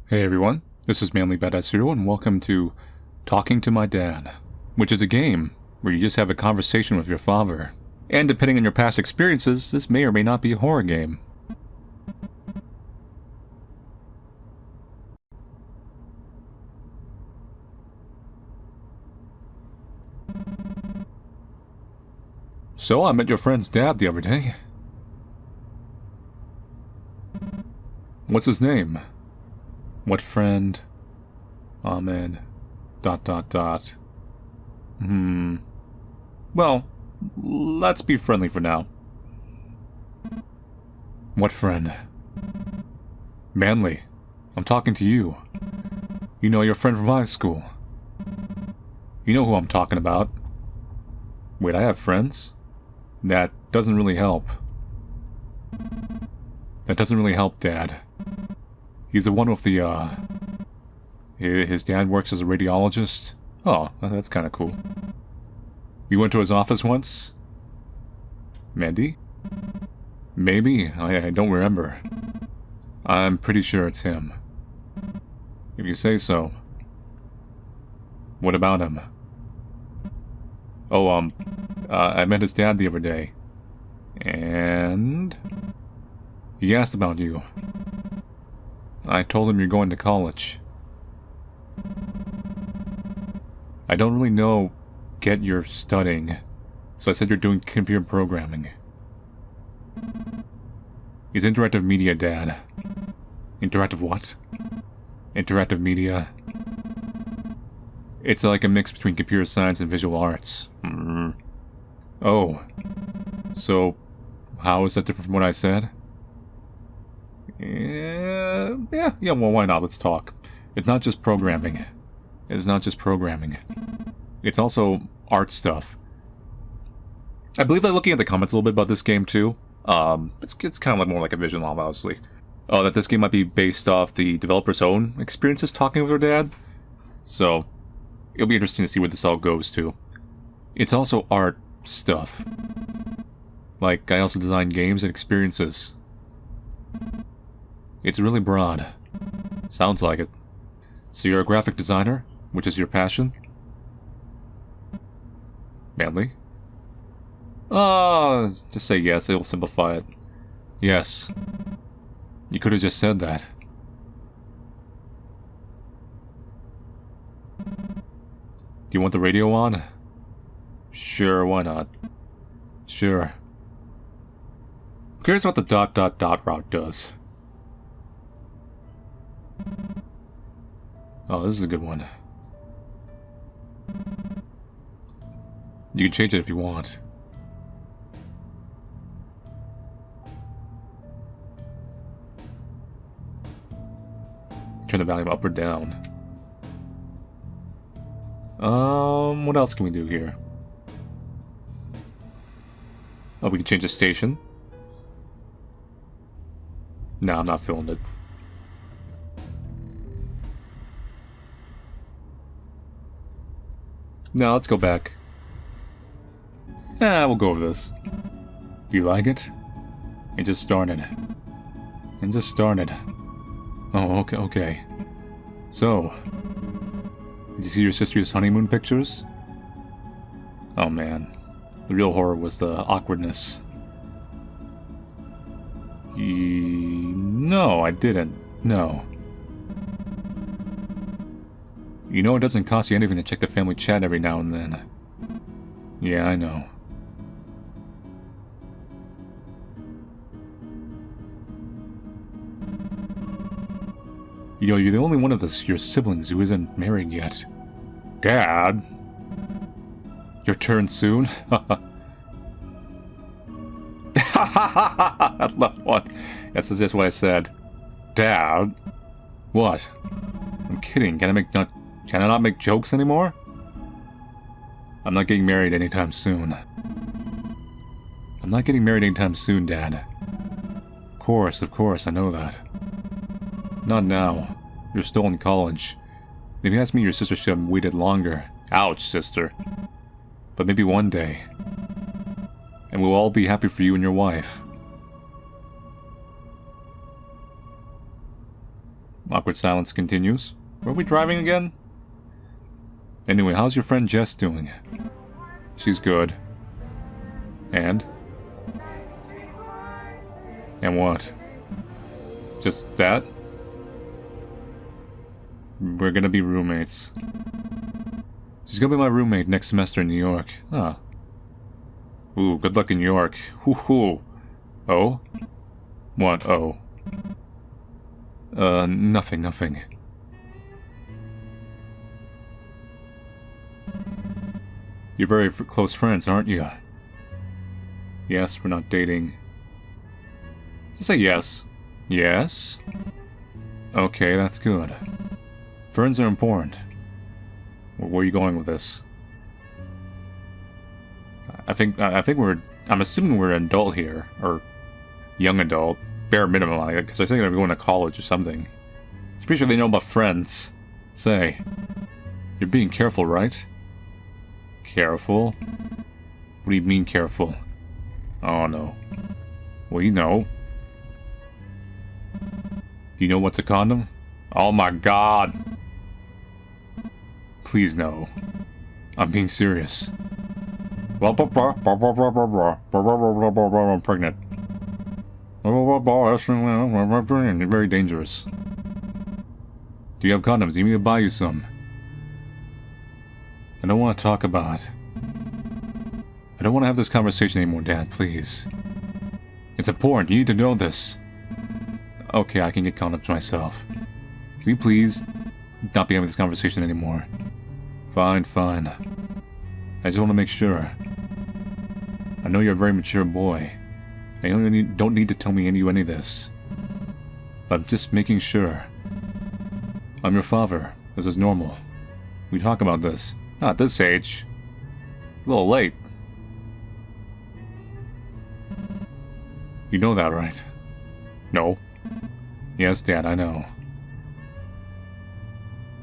Hey everyone, this is Manly Badass Hero and welcome to Talking to My Dad, which is a game where you just have a conversation with your father. And depending on your past experiences, this may or may not be a horror game. So I met your friend's dad the other day. What's his name? What friend? Ahmed. ... Well, let's be friendly for now. What friend? Manly. I'm talking to you. You know your friend from high school. You know who I'm talking about. Wait, I have friends? That doesn't really help. That doesn't really help, Dad. He's the one with the, his dad works as a radiologist. Oh, that's kinda cool. We went to his office once? Mandy? Maybe? I don't remember. I'm pretty sure it's him. If you say so. What about him? Oh, I met his dad the other day. And... he asked about you. I told him you're going to college. I don't really know get you're studying, so I said you're doing computer programming. He's interactive media, Dad. Interactive what? Interactive media. It's like a mix between computer science and visual arts. Oh. So, how is that different from what I said? Yeah, well, why not? Let's talk. It's not just programming. It's not just programming. It's also art stuff. I believe I'm looking at the comments a little bit about this game, too. It's kind of like more like a vision novel, obviously. That this game might be based off the developer's own experiences talking with their dad. So, it'll be interesting to see where this all goes to. It's also art stuff. Like, I also design games and experiences. It's really broad. Sounds like it. So you're a graphic designer, which is your passion? Manly? Just say yes, it'll simplify it. Yes. You could have just said that. Do you want the radio on? Sure, why not? Sure. Who cares what the ... route does? Oh, this is a good one. You can change it if you want. Turn the volume up or down. What else can we do here? Oh, we can change the station. No, I'm not feeling it. No, let's go back. We'll go over this. Do you like it? It just started. It just started. Oh, okay. So, did you see your sister's honeymoon pictures? Oh man, the real horror was the awkwardness. No, I didn't. No. You know it doesn't cost you anything to check the family chat every now and then. Yeah, I know. You know, you're the only one of your siblings who isn't married yet. Dad? Your turn soon? That left one. That's just what I said. Dad? What? I'm kidding. Can I not make jokes anymore? I'm not getting married anytime soon. I'm not getting married anytime soon, Dad. Of course, I know that. Not now. You're still in college. If you ask me, your sister should have waited longer. Ouch, sister. But maybe one day. And we'll all be happy for you and your wife. Awkward silence continues. Where are we driving again? Anyway, how's your friend Jess doing? She's good. And? And what? Just that? We're gonna be roommates. She's gonna be my roommate next semester in New York. Ah. Ooh, good luck in New York. Hoo-hoo. Oh? What? Oh. Nothing. You're very close friends, aren't you? Yes, we're not dating. Just say yes. Yes? Okay, that's good. Friends are important. Where are you going with this? I think we're... I'm assuming we're an adult here. Or young adult. Bare minimum, because I think they're going to college or something. I'm pretty sure they know about friends. Say, you're being careful, right? Careful? What do you mean careful? Oh no. Well, you know. Do you know what's a condom? Oh my god! Please no. I'm being serious. I'm pregnant. Very dangerous. Do you have condoms? You need me to buy you some. I don't want to talk about it. I don't want to have this conversation anymore, Dad, please. It's important. You need to know this. Okay, I can get condoms myself. Can we please not be having this conversation anymore? Fine. I just want to make sure. I know you're a very mature boy. I don't need to tell me any of this. But I'm just making sure. I'm your father. This is normal. We talk about this. Not at this age. A little late. You know that, right? No. Yes, Dad, I know.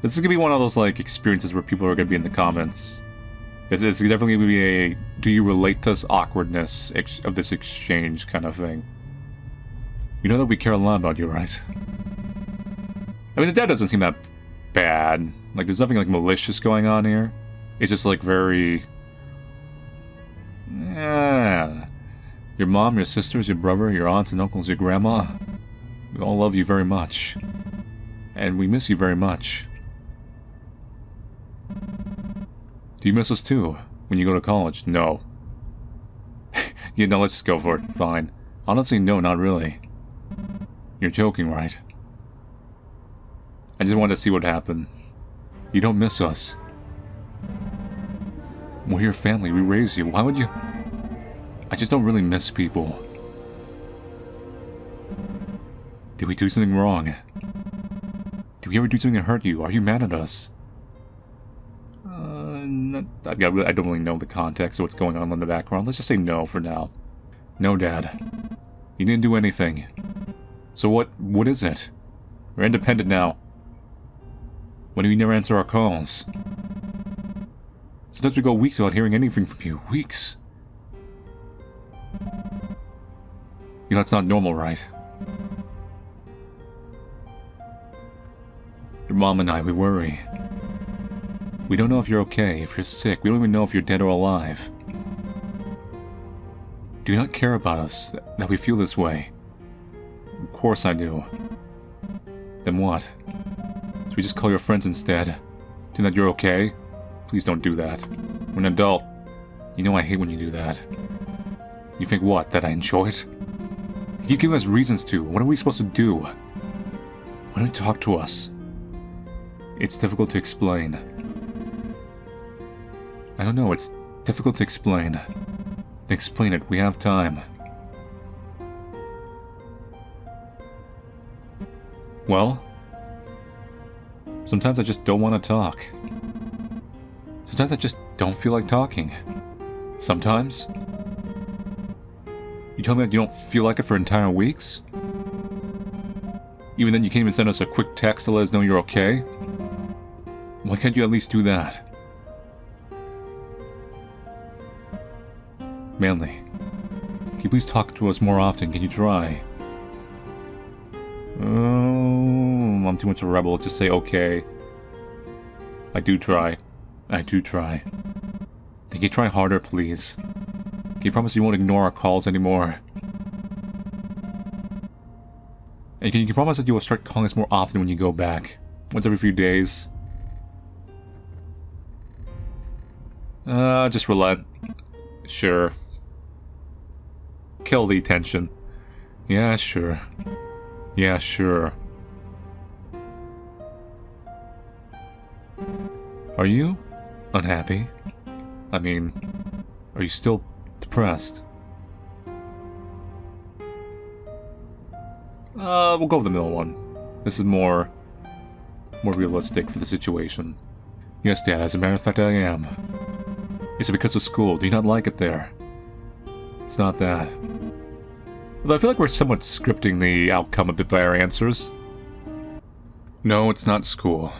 This is gonna be one of those, like, experiences where people are gonna be in the comments. It's definitely gonna be a do you relate to this awkwardness of this exchange kind of thing. You know that we care a lot about you, right? I mean, the dad doesn't seem that bad. Like, there's nothing, like, malicious going on here. It's just, like, very... Yeah. Your mom, your sisters, your brother, your aunts and uncles, your grandma. We all love you very much. And we miss you very much. Do you miss us too, when you go to college? No. Yeah, no, let's just go for it. Fine. Honestly, no, not really. You're joking, right? I just wanted to see what happened. You don't miss us. We're your family, we raised you. Why would you... I just don't really miss people. Did we do something wrong? Did we ever do something that hurt you? Are you mad at us? I don't really know the context of what's going on in the background. Let's just say no for now. No, Dad. You didn't do anything. So what is it? We're independent now. When do you never answer our calls? Sometimes we go weeks without hearing anything from you. Weeks. You know, that's not normal, right? Your mom and I, we worry. We don't know if you're okay, if you're sick. We don't even know if you're dead or alive. Do you not care about us, that we feel this way? Of course I do. Then what? Should we just call your friends instead? Tell them that you're okay? Please don't do that. We're an adult. You know I hate when you do that. You think what, that I enjoy it? You keep giving us reasons to. What are we supposed to do? Why don't you talk to us? It's difficult to explain. I don't know, it's difficult to explain. Explain it, we have time. Well, sometimes I just don't want to talk. Sometimes I just don't feel like talking. Sometimes. You tell me that you don't feel like it for entire weeks? Even then you can't even send us a quick text to let us know you're okay? Why can't you at least do that? Manly, can you please talk to us more often? Can you try? Oh, I'm too much of a rebel, just say okay. I do try. I do try. Can you try harder, please? Can you promise you won't ignore our calls anymore? And can you promise that you will start calling us more often when you go back? Once every few days? Just relent. Sure. Kill the tension. Yeah, sure. Yeah, sure. Are you unhappy? I mean, are you still depressed? We'll go with the middle one. This is more realistic for the situation. Yes, Dad, as a matter of fact, I am. Is it because of school? Do you not like it there? It's not that. Although I feel like we're somewhat scripting the outcome a bit by our answers. No, it's not school.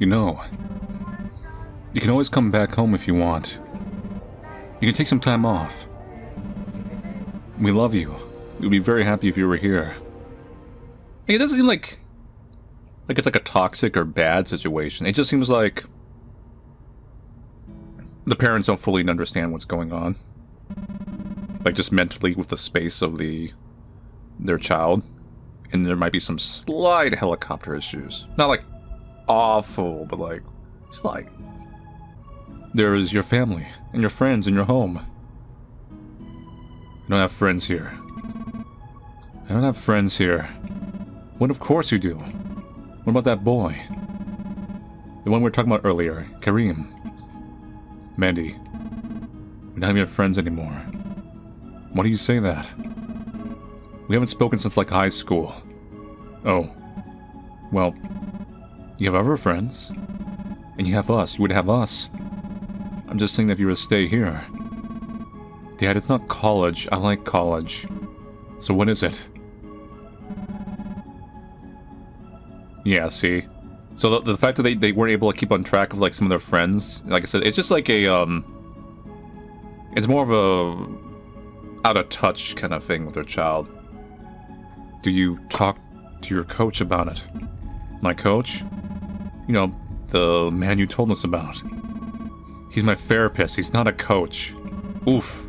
You know, you can always come back home if you want. You can take some time off. We love you. We'd be very happy if you were here. It doesn't seem like it's like a toxic or bad situation. It just seems like the parents don't fully understand what's going on. Like, just mentally with the space of their child. And there might be some slight helicopter issues. Not like awful, but like slight. There is your family, and your friends, and your home. I don't have friends here. I don't have friends here. When of course you do. What about that boy? The one we were talking about earlier, Kareem. Mandy. We're not even friends anymore. Why do you say that? We haven't spoken since like high school. Oh. Well, you have other friends. And you have us. You would have us. I'm just saying that if you were to stay here. Dad, it's not college. I like college. So when is it? Yeah, see? So the fact that they weren't able to keep on track of like some of their friends, like I said, it's just like a, it's more of a out of touch kind of thing with their child. Do you talk to your coach about it? My coach? You know, the man you told us about. He's my therapist, he's not a coach. Oof.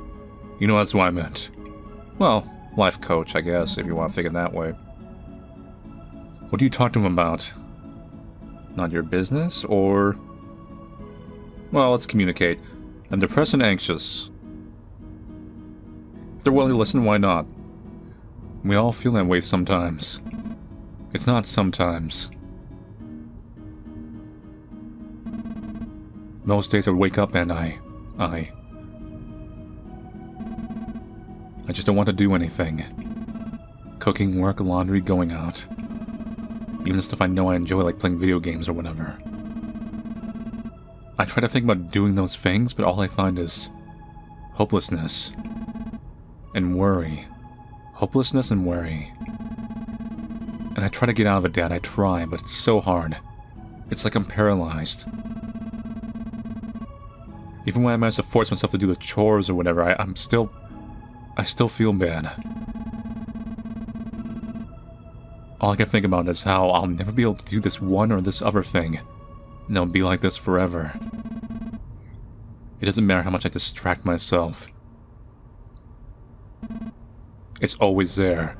You know, that's what I meant. Well, life coach, I guess, if you want to think it that way. What do you talk to him about? Not your business, or... Well, let's communicate. I'm depressed and anxious. If they're willing to listen, why not? We all feel that way sometimes. It's not sometimes. Most days I would wake up and I just don't want to do anything. Cooking, work, laundry, going out. Even stuff I know I enjoy, like playing video games or whatever. I try to think about doing those things, but all I find is hopelessness and worry. Hopelessness and worry. And I try to get out of it, Dad. I try, but it's so hard. It's like I'm paralyzed. Even when I manage to force myself to do the chores or whatever, I still feel bad. All I can think about is how I'll never be able to do this one or this other thing. And I'll be like this forever. It doesn't matter how much I distract myself. It's always there.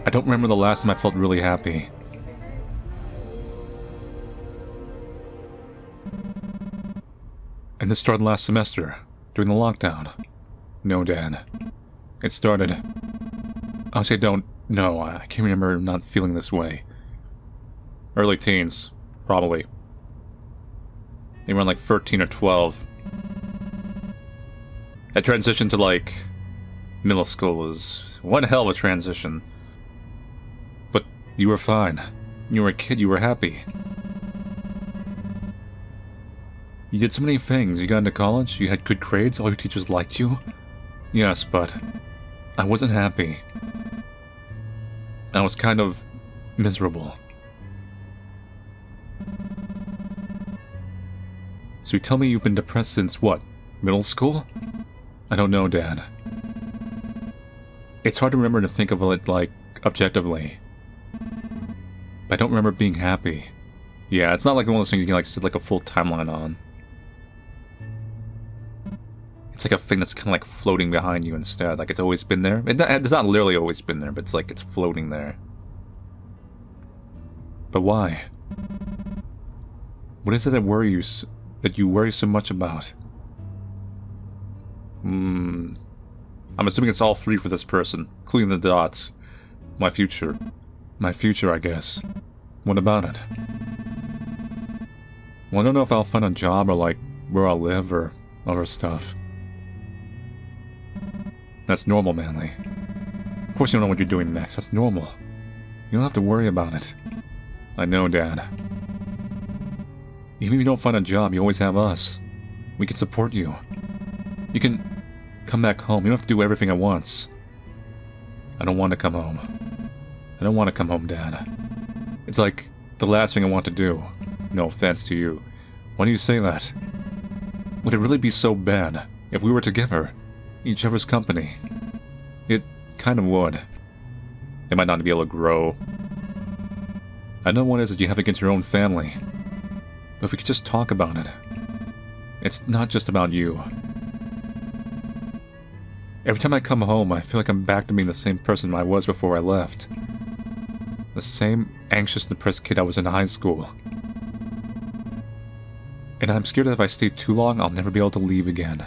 I don't remember the last time I felt really happy. And this started last semester, during the lockdown. No, Dad. It started... Honestly, I don't know. I can't remember not feeling this way. Early teens, probably. They were like 13 or 12. That transition to, like, middle school was one hell of a transition. But you were fine. You were a kid, you were happy. You did so many things. You got into college, you had good grades, all your teachers liked you. Yes, but I wasn't happy. I was kind of miserable. So you tell me you've been depressed since what? Middle school? I don't know, Dad. It's hard to remember to think of it like objectively. But I don't remember being happy. Yeah, it's not like one of those things you can like set like a full timeline on. It's like a thing that's kind of like floating behind you instead. Like it's always been there. It's not literally always been there, but it's like it's floating there. But why? What is it that that you worry so much about? I'm assuming it's all three for this person, including the dots. My future. My future, I guess. What about it? Well, I don't know if I'll find a job or like where I'll live or other stuff. That's normal, Manly. Of course you don't know what you're doing next. That's normal. You don't have to worry about it. I know, Dad. Even if you don't find a job, you always have us. We can support you. You can come back home. You don't have to do everything at once. I don't want to come home. I don't want to come home, Dad. It's like the last thing I want to do. No offense to you. Why do you say that? Would it really be so bad if we were together? Each other's company? It kind of would. It might not be able to grow. I know what it is that you have against your own family. But if we could just talk about it. It's not just about you. Every time I come home, I feel like I'm back to being the same person I was before I left. The same anxious, depressed kid I was in high school. And I'm scared that if I stay too long, I'll never be able to leave again.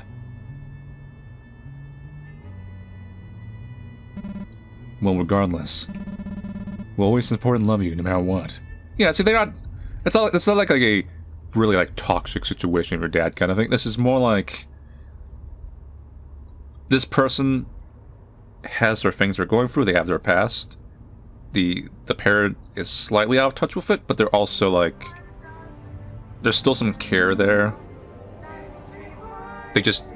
Well, regardless, we'll always support and love you no matter what. Yeah, see, they're not... It's not like a really like toxic situation with your dad kind of thing. This is more like... This person has their things they're going through, they have their past. The parent is slightly out of touch with it, but they're also like... There's still some care there. They just...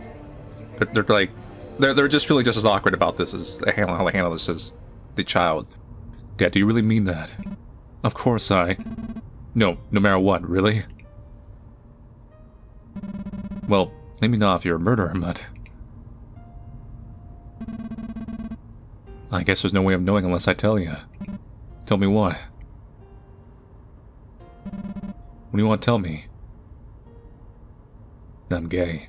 They're like... They're just feeling just as awkward about this as how they handle this as the child. Dad, do you really mean that? Of course No matter what, really? Well, maybe not if you're a murderer, but... I guess there's no way of knowing unless I tell you. Tell me what? What do you want to tell me? That I'm gay.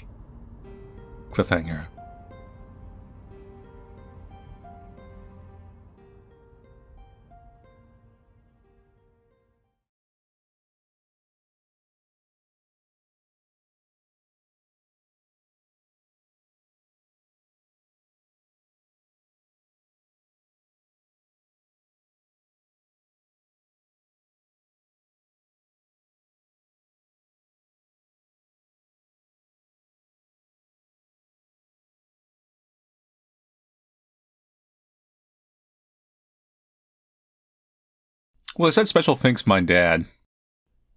Cliffhanger. Well, it said special thanks to my dad.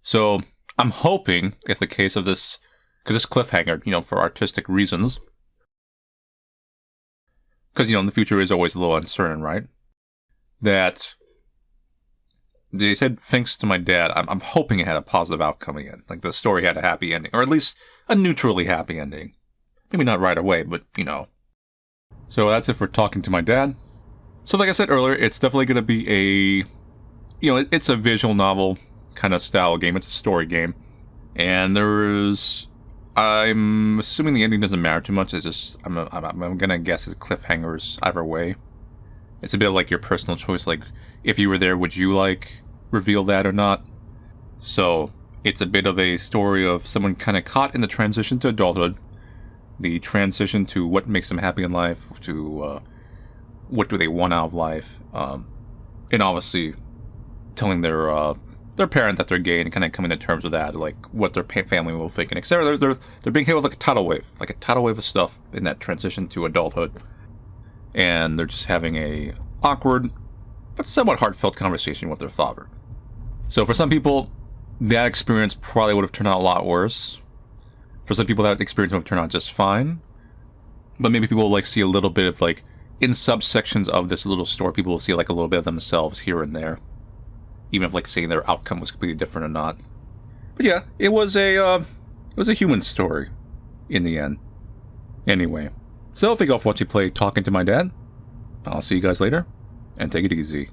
So, I'm hoping, if the case of this... Because this cliffhanger, for artistic reasons... Because, the future is always a little uncertain, right? That... They said thanks to my dad. I'm hoping it had a positive outcome again. Like, the story had a happy ending. Or at least, a neutrally happy ending. Maybe not right away, but, So, that's it for talking to my dad. So, like I said earlier, it's definitely going to be a... it's a visual novel kind of style game. It's a story game. And I'm assuming the ending doesn't matter too much. It's just, I'm gonna guess it's cliffhangers either way. It's a bit like your personal choice. Like, if you were there, would you, reveal that or not? So, it's a bit of a story of someone kind of caught in the transition to adulthood. The transition to what makes them happy in life, to what do they want out of life. And obviously... telling their parent that they're gay and kind of coming to terms with that, like what their family will think and etc. They're being hit with like a tidal wave of stuff in that transition to adulthood, and they're just having a awkward but somewhat heartfelt conversation with their father. So for some people, that experience probably would have turned out a lot worse. For some people, that experience would have turned out just fine. But maybe people will see a little bit of in subsections of this little story, people will see a little bit of themselves here and there. Even if, saying their outcome was completely different or not. But yeah, it was a human story, in the end. Anyway, so thank you all for watching play Talking to My Dad. I'll see you guys later. and take it easy.